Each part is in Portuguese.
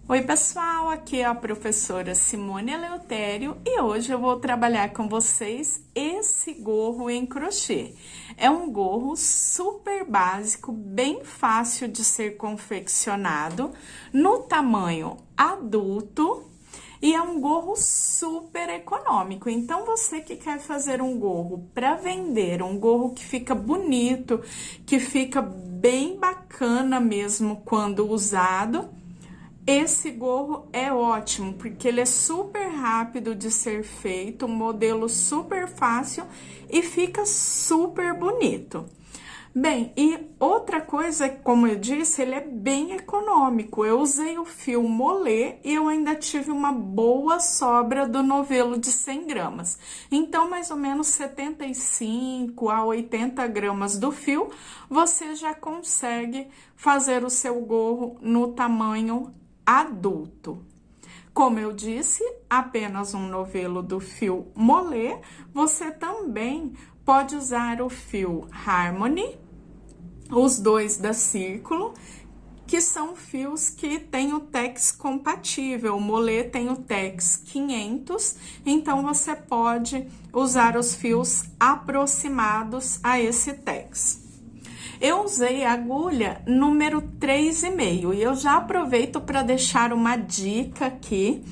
Oi pessoal, aqui é a professora Simone Eleutério e hoje eu vou trabalhar com vocês esse gorro em crochê. É um gorro super básico, bem fácil de ser confeccionado, no tamanho adulto e é um gorro super econômico. Então, você que quer fazer um gorro para vender, um gorro que fica bonito, que fica bem bacana mesmo quando usado, esse gorro é ótimo, porque ele é super rápido de ser feito, um modelo super fácil e fica super bonito. Bem, e outra coisa, como eu disse, ele é bem econômico. Eu usei o fio molê e eu ainda tive uma boa sobra do novelo de 100 gramas. Então, mais ou menos 75 a 80 gramas do fio, você já consegue fazer o seu gorro no tamanho adulto. Como eu disse, apenas um novelo do fio molê. Você também pode usar o fio Harmony, os dois da Círculo, que são fios que tem o Tex compatível. O molê tem o Tex 500, então você pode usar os fios aproximados a esse Tex. Eu usei a agulha número 3,5 e eu já aproveito para deixar uma dica aqui,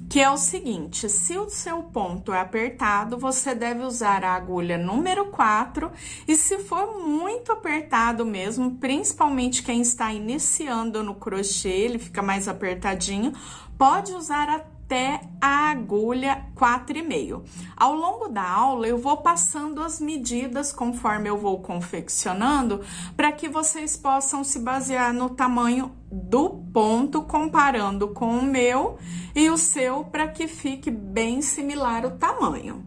que é o seguinte: se o seu ponto é apertado, você deve usar a agulha número 4, e se for muito apertado mesmo, principalmente quem está iniciando no crochê, ele fica mais apertadinho, pode usar até a agulha 4,5. Ao longo da aula, eu vou passando as medidas conforme eu vou confeccionando, para que vocês possam se basear no tamanho do ponto, comparando com o meu e o seu, para que fique bem similar o tamanho.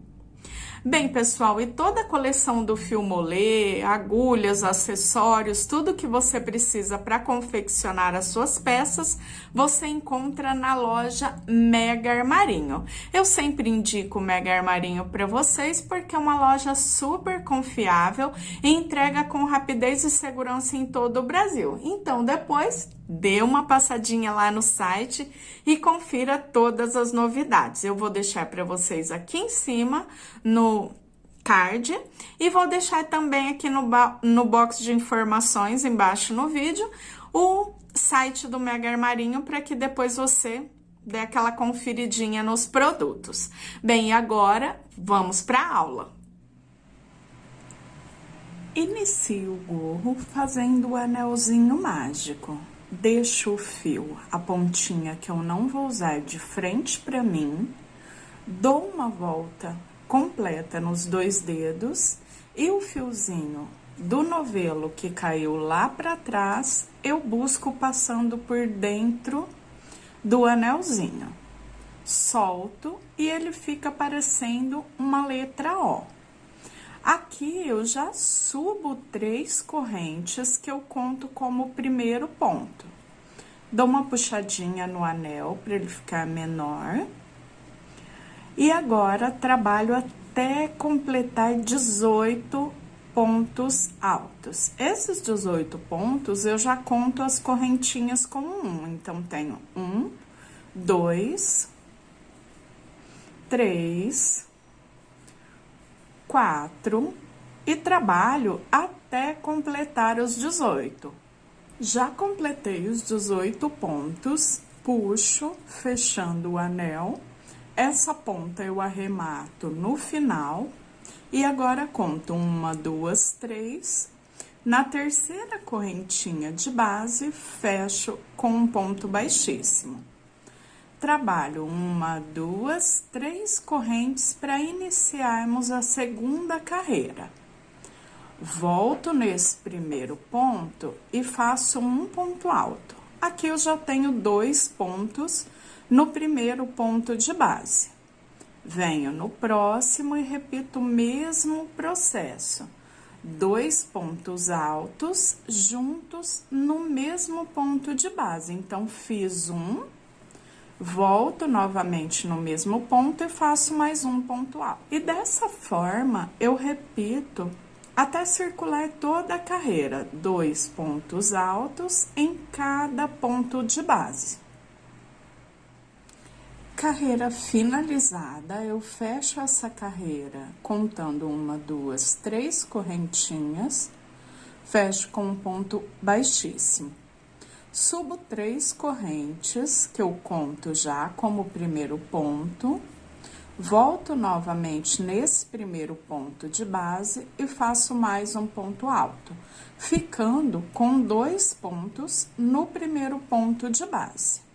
Bem, pessoal, e toda a coleção do fio molê, agulhas, acessórios, tudo que você precisa para confeccionar as suas peças, você encontra na loja Mega Armarinho. Eu sempre indico o Mega Armarinho para vocês porque é uma loja super confiável e entrega com rapidez e segurança em todo o Brasil. Então, depois, dê uma passadinha lá no site e confira todas as novidades. Eu vou deixar para vocês aqui em cima, no card, e vou deixar também aqui no box de informações, embaixo no vídeo, o site do Mega Armarinho, para que depois você dê aquela conferidinha nos produtos. Bem, e agora vamos para a aula. Inicie o gorro fazendo o anelzinho mágico. Deixo o fio, a pontinha que eu não vou usar, de frente para mim, dou uma volta completa nos dois dedos e o fiozinho do novelo que caiu lá para trás, eu busco passando por dentro do anelzinho. Solto e ele fica parecendo uma letra O. Aqui eu já subo 3 correntes que eu conto como primeiro ponto. Dou uma puxadinha no anel para ele ficar menor. E agora trabalho até completar 18 pontos altos. Esses 18 pontos eu já conto as correntinhas como 1. Então, tenho 1, 2, 3, 4 e trabalho até completar os 18. Já completei os 18 pontos, puxo, fechando o anel. Essa ponta eu arremato no final e agora conto 1, 2, 3. Na terceira correntinha de base, fecho com um ponto baixíssimo. Trabalho 1, 2, 3 correntes para iniciarmos a segunda carreira. Volto nesse primeiro ponto e faço um ponto alto. Aqui eu já tenho 2 pontos no primeiro ponto de base. Venho no próximo e repito o mesmo processo. 2 pontos altos juntos no mesmo ponto de base. Então, fiz um, volto novamente no mesmo ponto e faço mais um ponto alto. E dessa forma, eu repito até circular toda a carreira, 2 pontos altos em cada ponto de base. Carreira finalizada, eu fecho essa carreira contando 1, 2, 3 correntinhas, fecho com um ponto baixíssimo. Subo 3 correntes, que eu conto já como primeiro ponto, volto novamente nesse primeiro ponto de base e faço mais um ponto alto, ficando com 2 pontos no primeiro ponto de base.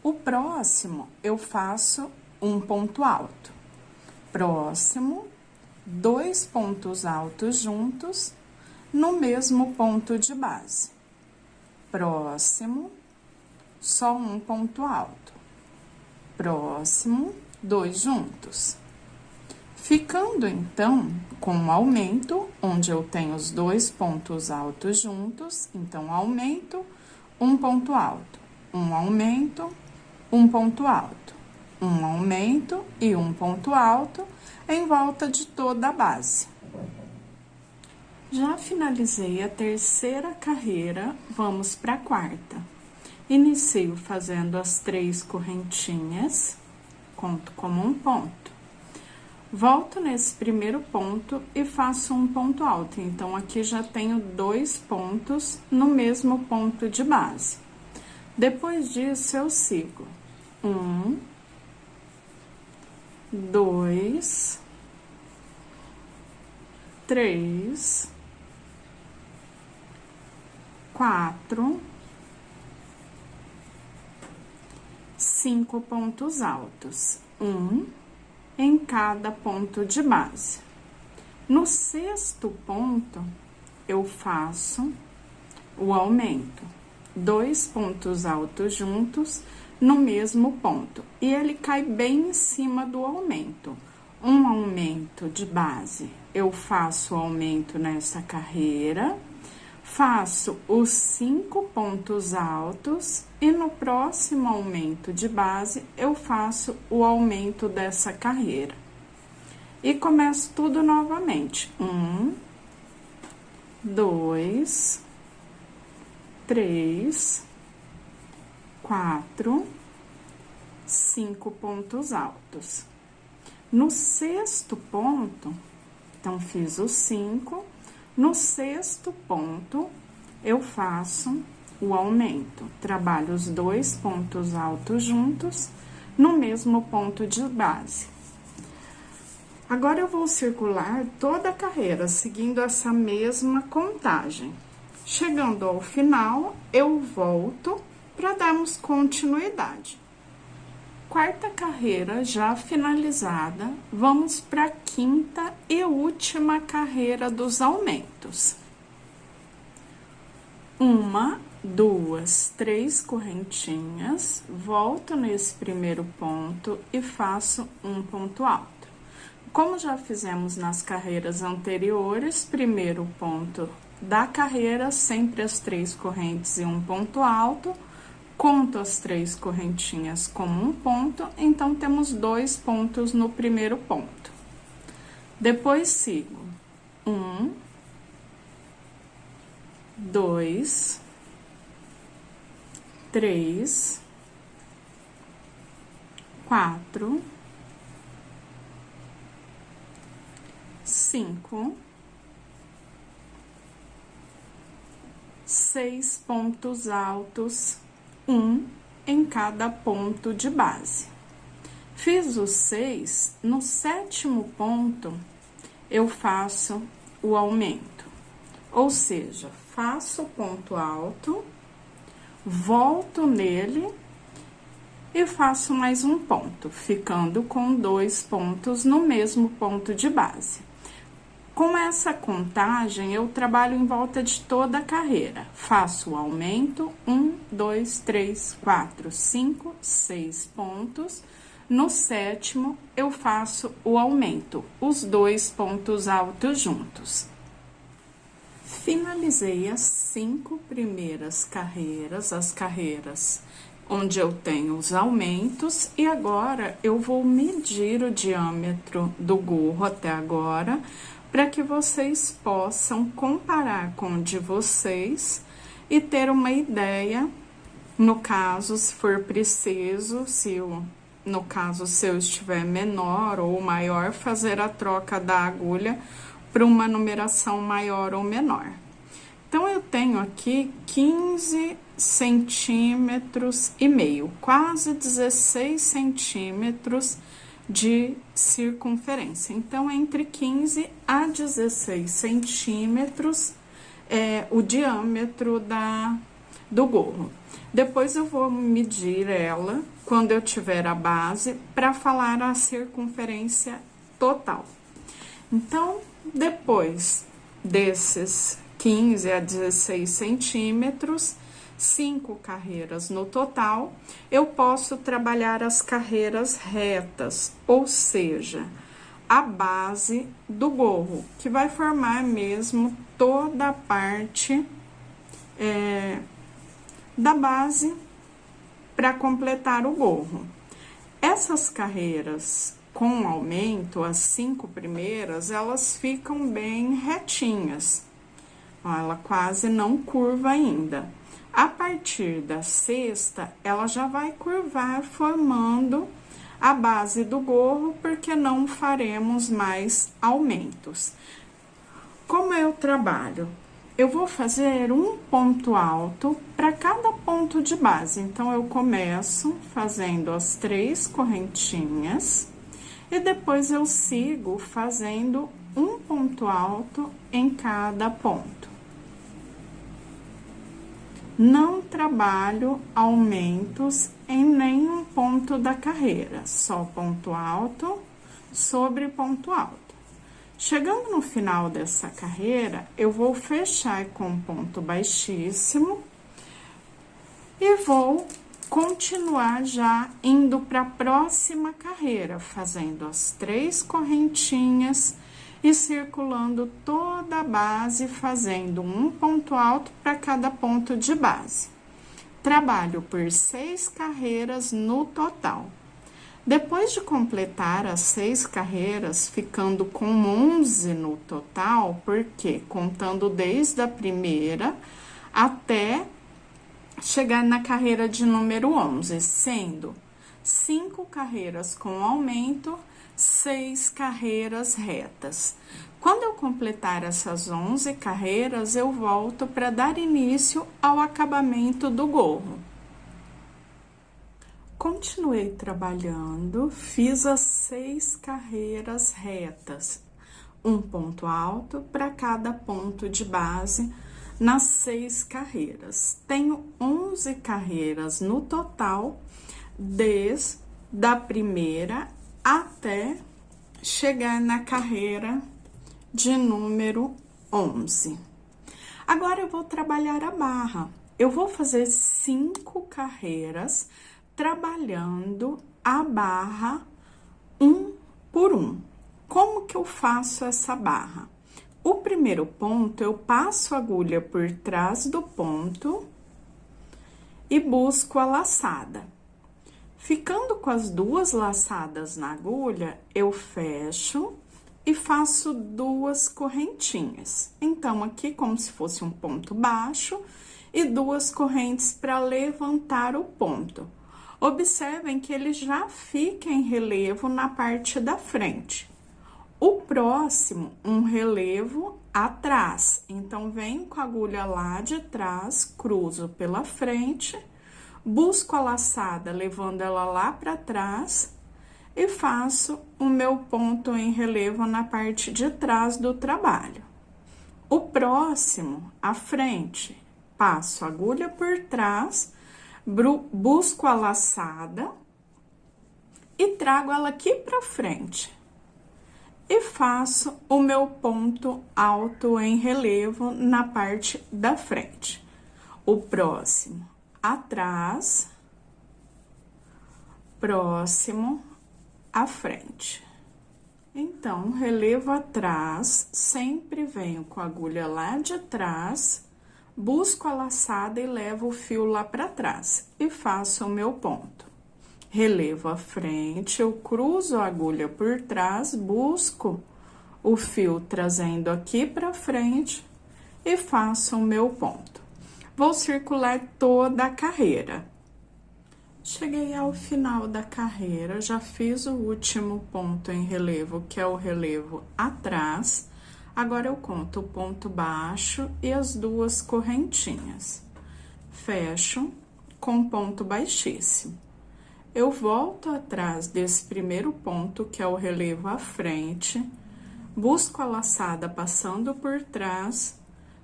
O próximo, eu faço um ponto alto. Próximo, 2 pontos altos juntos no mesmo ponto de base. Próximo, só um ponto alto. Próximo, 2 juntos. Ficando, então, com um aumento, onde eu tenho os 2 pontos altos juntos, então, aumento, um ponto alto, um aumento, um ponto alto, um aumento e um ponto alto em volta de toda a base. Já finalizei a terceira carreira, vamos para a quarta. Inicio fazendo as 3 correntinhas, conto como um ponto. Volto nesse primeiro ponto e faço um ponto alto, então aqui já tenho 2 pontos no mesmo ponto de base. Depois disso, eu sigo 1, 2, 3, 4, 5 pontos altos, em cada ponto de base. No 6º ponto, eu faço o aumento, 2 pontos altos juntos no mesmo ponto, e ele cai bem em cima do aumento. Um aumento de base, eu faço o aumento nessa carreira, faço os 5 pontos altos e no próximo aumento de base eu faço o aumento dessa carreira. E começo tudo novamente. 1, 2, 3, 4, 5 pontos altos. No 6º ponto, então, fiz os 5. No 6º ponto, eu faço o aumento. Trabalho os 2 pontos altos juntos no mesmo ponto de base. Agora, eu vou circular toda a carreira, seguindo essa mesma contagem. Chegando ao final, eu volto para darmos continuidade. Quarta carreira já finalizada, vamos para a 5ª e última carreira dos aumentos. 1, 2, 3 correntinhas, volto nesse primeiro ponto e faço um ponto alto. Como já fizemos nas carreiras anteriores, primeiro ponto da carreira, sempre as 3 correntes e um ponto alto, conto as 3 correntinhas como um ponto, então temos 2 pontos no primeiro ponto. Depois sigo 1, 2, 3, 4, 5, 6 pontos altos, em cada ponto de base. Fiz os 6, no 7º ponto, eu faço o aumento. Ou seja, faço o ponto alto, volto nele e faço mais um ponto, ficando com 2 pontos no mesmo ponto de base. Com essa contagem, eu trabalho em volta de toda a carreira. Faço o aumento, 1, 2, 3, 4, 5, 6 pontos. No 7º, eu faço o aumento, os 2 pontos altos juntos. Finalizei as 5 primeiras carreiras, as carreiras onde eu tenho os aumentos, e agora eu vou medir o diâmetro do gorro até agora, para que vocês possam comparar com o de vocês e ter uma ideia, no caso, se for preciso, se no caso, se eu estiver menor ou maior, fazer a troca da agulha para uma numeração maior ou menor. Então, eu tenho aqui 15 centímetros e meio, quase 16 centímetros de circunferência. Então, entre 15 a 16 centímetros é o diâmetro do gorro. Depois eu vou medir ela quando eu tiver a base para falar a circunferência total. Então, depois desses 15 a 16 centímetros, 5 carreiras no total, eu posso trabalhar as carreiras retas, ou seja, a base do gorro, que vai formar mesmo toda a parte da base para completar o gorro. Essas carreiras com aumento, as 5 primeiras, elas ficam bem retinhas. Ela quase não curva ainda. A partir da sexta, ela já vai curvar, formando a base do gorro, porque não faremos mais aumentos. Como eu trabalho? Eu vou fazer um ponto alto para cada ponto de base. Então, eu começo fazendo as 3 correntinhas e depois eu sigo fazendo um ponto alto em cada ponto. Não trabalho aumentos em nenhum ponto da carreira, só ponto alto sobre ponto alto. Chegando no final dessa carreira, eu vou fechar com ponto baixíssimo e vou continuar já indo para a próxima carreira, fazendo as 3 correntinhas e circulando toda a base, fazendo um ponto alto para cada ponto de base. Trabalho por 6 carreiras no total. Depois de completar as 6 carreiras, ficando com 11 no total, porque contando desde a primeira até chegar na carreira de número 11, sendo 5 carreiras com aumento, 6 carreiras retas. Quando eu completar essas 11 carreiras, eu volto para dar início ao acabamento do gorro. Continuei trabalhando, fiz as 6 carreiras retas, um ponto alto para cada ponto de base nas 6 carreiras. Tenho 11 carreiras no total, desde a primeira até chegar na carreira de número 11. Agora eu vou trabalhar a barra. Eu vou fazer 5 carreiras trabalhando a barra um por um. Como que eu faço essa barra? O primeiro ponto, eu passo a agulha por trás do ponto e busco a laçada. Ficando com as 2 laçadas na agulha, eu fecho e faço 2 correntinhas. Então, aqui como se fosse um ponto baixo e 2 correntes para levantar o ponto. Observem que ele já fica em relevo na parte da frente. O próximo, um relevo atrás. Então, venho com a agulha lá de trás, cruzo pela frente, busco a laçada, levando ela lá para trás e faço o meu ponto em relevo na parte de trás do trabalho. O próximo, à frente, passo a agulha por trás, busco a laçada e trago ela aqui para frente. E faço o meu ponto alto em relevo na parte da frente. O próximo, atrás, próximo, à frente. Então, relevo atrás, sempre venho com a agulha lá de trás, busco a laçada e levo o fio lá para trás e faço o meu ponto. Relevo à frente, eu cruzo a agulha por trás, busco o fio trazendo aqui para frente e faço o meu ponto. Vou circular toda a carreira. Cheguei ao final da carreira, já fiz o último ponto em relevo, que é o relevo atrás. Agora eu conto o ponto baixo e as duas correntinhas. Fecho com ponto baixíssimo. Eu volto atrás desse primeiro ponto, que é o relevo à frente, busco a laçada passando por trás,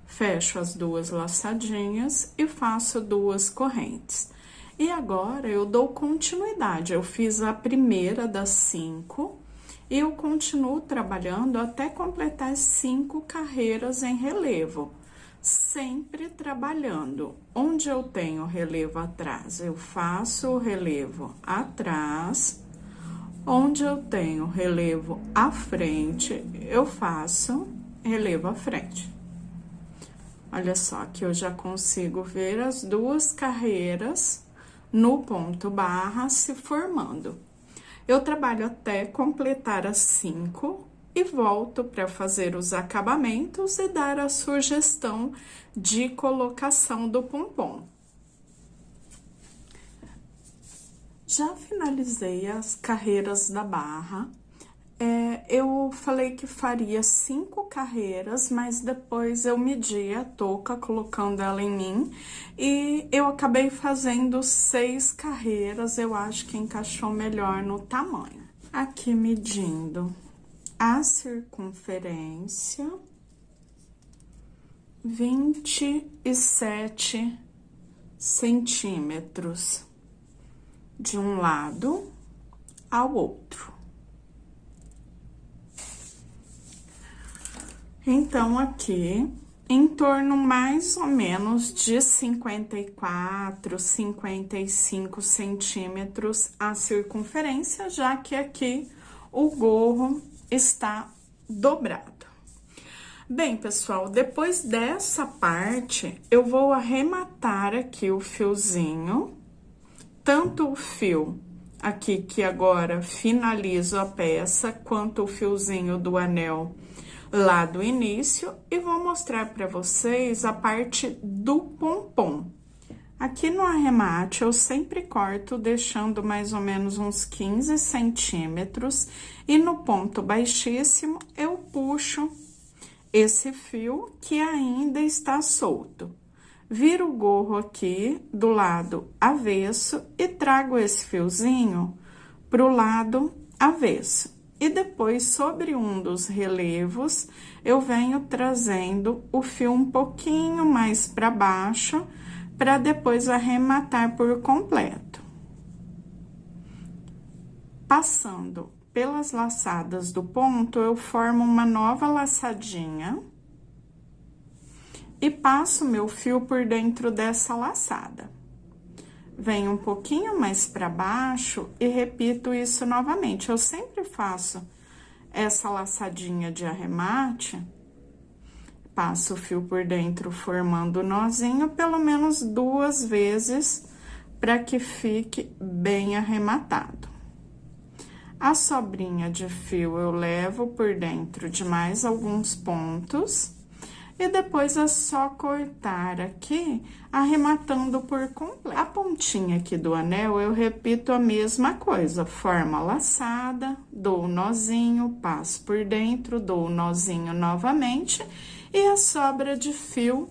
fecho as duas laçadinhas e faço duas correntes. E agora eu dou continuidade, eu fiz a primeira das 5 e eu continuo trabalhando até completar as 5 carreiras em relevo, sempre trabalhando. Onde eu tenho relevo atrás, eu faço o relevo atrás. Onde eu tenho relevo à frente, eu faço relevo à frente. Olha só, que eu já consigo ver as duas carreiras no ponto barra se formando. Eu trabalho até completar as 5 e volto para fazer os acabamentos e dar a sugestão de colocação do pompom. Já finalizei as carreiras da barra. Eu falei que faria 5 carreiras, mas depois eu medi a touca colocando ela em mim e eu acabei fazendo 6 carreiras, eu acho que encaixou melhor no tamanho. Aqui medindo a circunferência, 27 centímetros de um lado ao outro. Então, aqui, em torno mais ou menos de 54, 55 centímetros a circunferência, já que aqui o gorro está dobrado. Bem, pessoal, depois dessa parte, eu vou arrematar aqui o fiozinho, tanto o fio aqui que agora finalizo a peça, quanto o fiozinho do anel lá do início, e vou mostrar para vocês a parte do pompom. Aqui no arremate, eu sempre corto deixando mais ou menos uns 15 centímetros, e no ponto baixíssimo, eu puxo esse fio que ainda está solto. Viro o gorro aqui do lado avesso e trago esse fiozinho pro lado avesso. E depois, sobre um dos relevos, eu venho trazendo o fio um pouquinho mais para baixo, para depois arrematar por completo. Passando pelas laçadas do ponto, eu formo uma nova laçadinha e passo meu fio por dentro dessa laçada. Venho um pouquinho mais para baixo e repito isso novamente. Eu sempre faço essa laçadinha de arremate, passo o fio por dentro formando o nozinho pelo menos 2 vezes para que fique bem arrematado. A sobrinha de fio eu levo por dentro de mais alguns pontos. E depois é só cortar aqui, arrematando por completo. A pontinha aqui do anel, eu repito a mesma coisa. Formo a laçada, dou o nozinho, passo por dentro, dou o nozinho novamente. E a sobra de fio,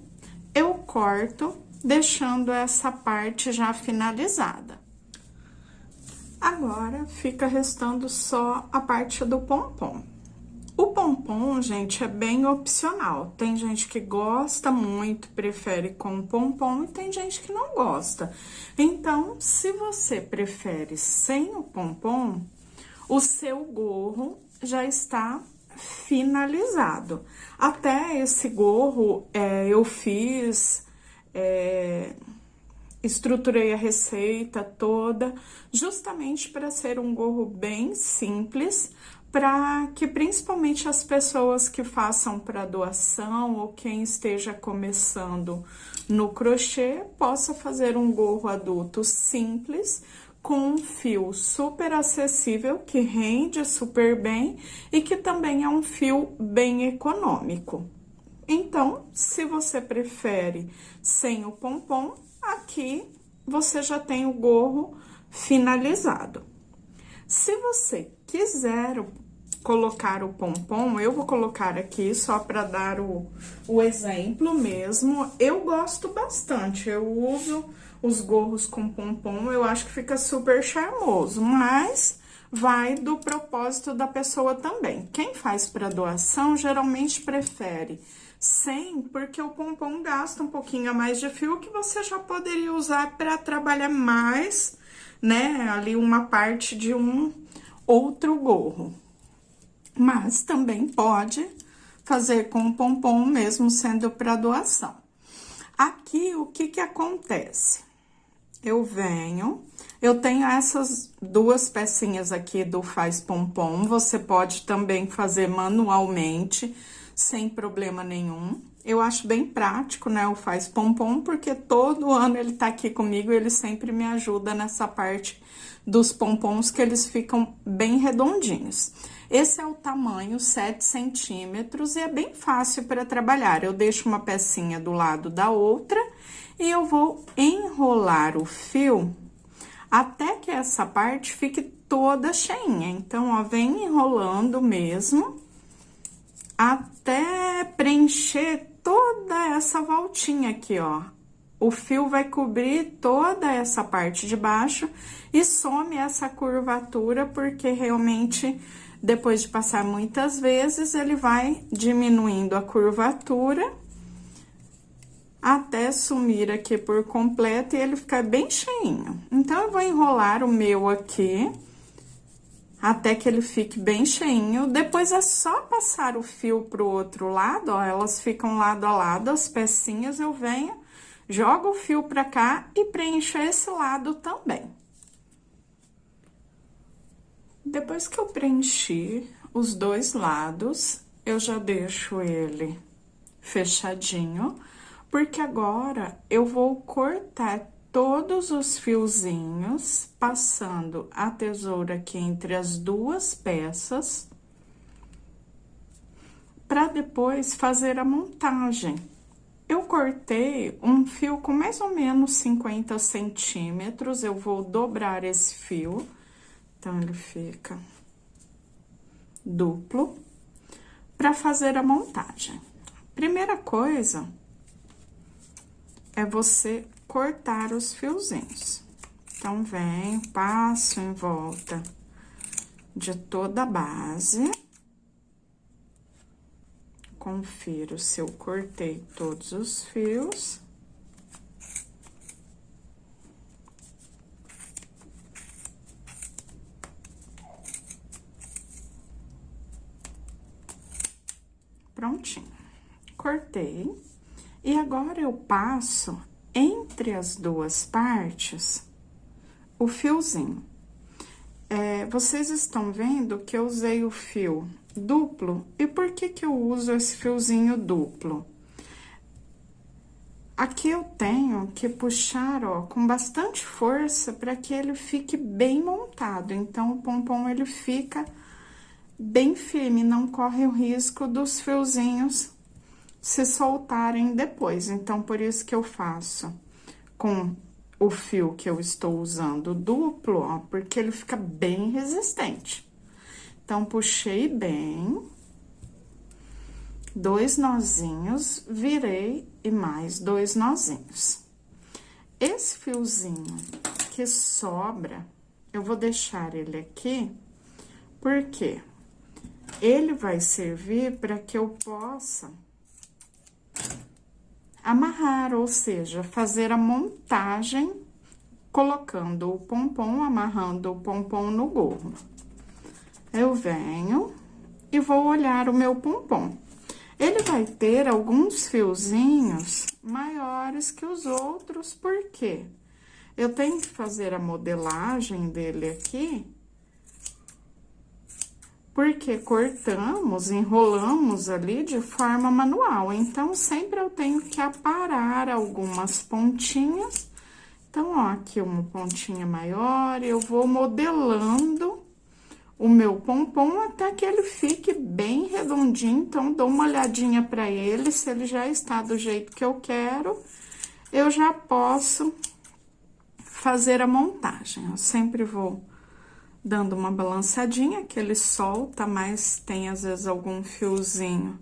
eu corto, deixando essa parte já finalizada. Agora, fica restando só a parte do pompom. O pompom, gente, é bem opcional. Tem gente que gosta muito, prefere com pompom, e tem gente que não gosta. Então, se você prefere sem o pompom, o seu gorro já está finalizado. Até esse gorro, eu fiz... estruturei a receita toda, justamente para ser um gorro bem simples, para que principalmente as pessoas que façam para doação ou quem esteja começando no crochê possa fazer um gorro adulto simples, com um fio super acessível, que rende super bem e que também é um fio bem econômico. Então, se você prefere sem o pompom, aqui você já tem o gorro finalizado. Se você quiser colocar o pompom, eu vou colocar aqui só para dar o exemplo mesmo. Eu gosto bastante, eu uso os gorros com pompom, eu acho que fica super charmoso, mas vai do propósito da pessoa também. Quem faz para doação geralmente prefere sem, porque o pompom gasta um pouquinho a mais de fio que você já poderia usar para trabalhar mais, né, ali uma parte de um outro gorro. Mas também pode fazer com o pompom mesmo sendo para doação. Aqui, o que acontece? Eu tenho essas duas pecinhas aqui do Faz Pompom, você pode também fazer manualmente, sem problema nenhum. Eu acho bem prático, né, o Faz Pompom, porque todo ano ele tá aqui comigo e ele sempre me ajuda nessa parte dos pompons, que eles ficam bem redondinhos. Esse é o tamanho 7 centímetros e é bem fácil para trabalhar. Eu deixo uma pecinha do lado da outra e eu vou enrolar o fio até que essa parte fique toda cheinha. Então, ó, vem enrolando mesmo até preencher toda essa voltinha aqui, ó. O fio vai cobrir toda essa parte de baixo e some essa curvatura, porque realmente, depois de passar muitas vezes, ele vai diminuindo a curvatura até sumir aqui por completo e ele ficar bem cheinho. Então, eu vou enrolar o meu aqui até que ele fique bem cheinho. Depois, é só passar o fio pro outro lado, ó, elas ficam lado a lado, as pecinhas, eu venho, jogo o fio pra cá e preencho esse lado também. Depois que eu preenchi os dois lados, eu já deixo ele fechadinho, porque agora eu vou cortar todos os fiozinhos, passando a tesoura aqui entre as duas peças, para depois fazer a montagem. Eu cortei um fio com mais ou menos 50 centímetros, eu vou dobrar esse fio, então ele fica duplo, para fazer a montagem. Primeira coisa é você cortar os fiozinhos. Então, vem, passo em volta de toda a base. Confiro se eu cortei todos os fios. Prontinho. Cortei. E agora, eu passo entre as duas partes o fiozinho. Vocês estão vendo que eu usei o fio duplo. E por que que eu uso esse fiozinho duplo? Aqui eu tenho que puxar, ó, com bastante força para que ele fique bem montado. Então, o pompom, ele fica bem firme, não corre o risco dos fiozinhos se soltarem depois. Então, por isso que eu faço com o fio que eu estou usando duplo, ó, porque ele fica bem resistente. Então, puxei bem, 2 nozinhos, virei e mais 2 nozinhos. Esse fiozinho que sobra, eu vou deixar ele aqui, porque ele vai servir para que eu possa amarrar, ou seja, fazer a montagem colocando o pompom, amarrando o pompom no gorro. Eu venho e vou olhar o meu pompom. Ele vai ter alguns fiozinhos maiores que os outros, por quê? Eu tenho que fazer a modelagem dele aqui, porque cortamos, enrolamos ali de forma manual. Então, sempre eu tenho que aparar algumas pontinhas. Então, ó, aqui uma pontinha maior, eu vou modelando o meu pompom até que ele fique bem redondinho. Então, dou uma olhadinha pra ele, se ele já está do jeito que eu quero, eu já posso fazer a montagem. Eu sempre vou dando uma balançadinha, que ele solta, mas tem às vezes algum fiozinho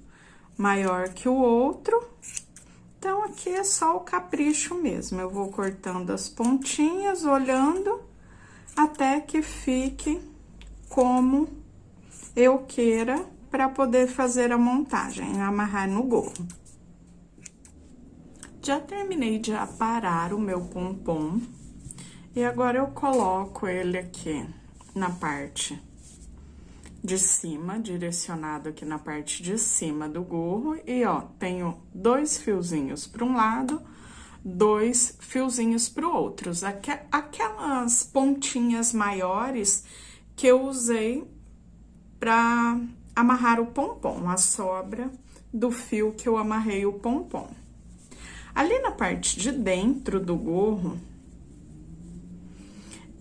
maior que o outro. Então, aqui é só o capricho mesmo. Eu vou cortando as pontinhas, olhando, até que fique como eu queira, para poder fazer a montagem, amarrar no gorro. Já terminei de aparar o meu pompom, e agora eu coloco ele aqui na parte de cima, direcionado aqui na parte de cima do gorro, e ó, tenho 2 fiozinhos para um lado, 2 fiozinhos para o outro. Aquelas pontinhas maiores que eu usei para amarrar o pompom, a sobra do fio que eu amarrei o pompom. Ali na parte de dentro do gorro,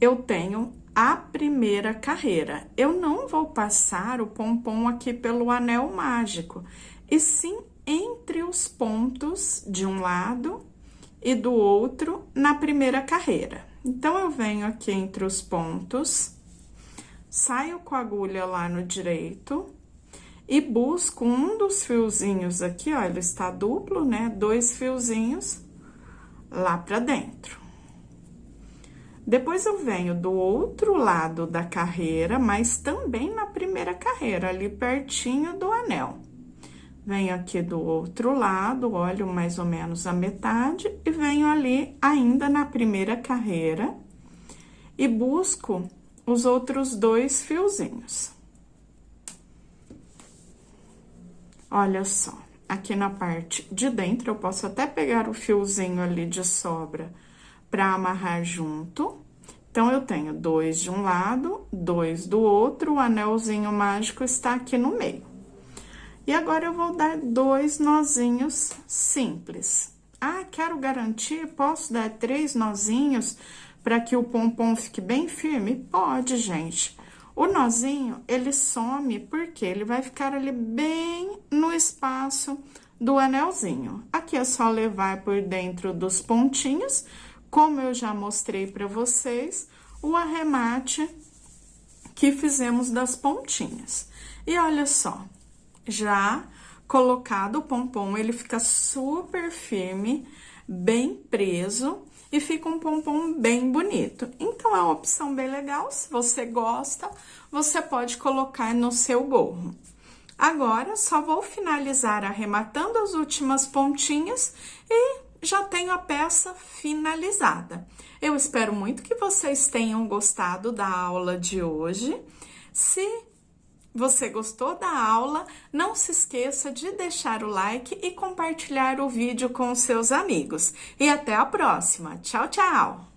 eu tenho a primeira carreira. Eu não vou passar o pompom aqui pelo anel mágico, e sim entre os pontos de um lado e do outro na primeira carreira. Então, eu venho aqui entre os pontos, saio com a agulha lá no direito e busco um dos fiozinhos aqui, ó, ele está duplo, né? 2 fiozinhos lá pra dentro. Depois, eu venho do outro lado da carreira, mas também na primeira carreira, ali pertinho do anel. Venho aqui do outro lado, olho mais ou menos a metade, e venho ali ainda na primeira carreira e busco os outros 2 fiozinhos. Olha só, aqui na parte de dentro, eu posso até pegar o fiozinho ali de sobra para amarrar junto. Então, eu tenho 2 de um lado, 2 do outro, o anelzinho mágico está aqui no meio. E agora, eu vou dar 2 nozinhos simples. Ah, quero garantir, posso dar 3 nozinhos para que o pompom fique bem firme? Pode, gente. O nozinho, ele some porque ele vai ficar ali bem no espaço do anelzinho. Aqui é só levar por dentro dos pontinhos, como eu já mostrei para vocês, o arremate que fizemos das pontinhas. E olha só, já colocado o pompom, ele fica super firme, bem preso, e fica um pompom bem bonito. Então, é uma opção bem legal. Se você gosta, você pode colocar no seu gorro. Agora, só vou finalizar arrematando as últimas pontinhas e já tenho a peça finalizada. Eu espero muito que vocês tenham gostado da aula de hoje. Se você gostou da aula, não se esqueça de deixar o like e compartilhar o vídeo com os seus amigos. E até a próxima. Tchau, tchau!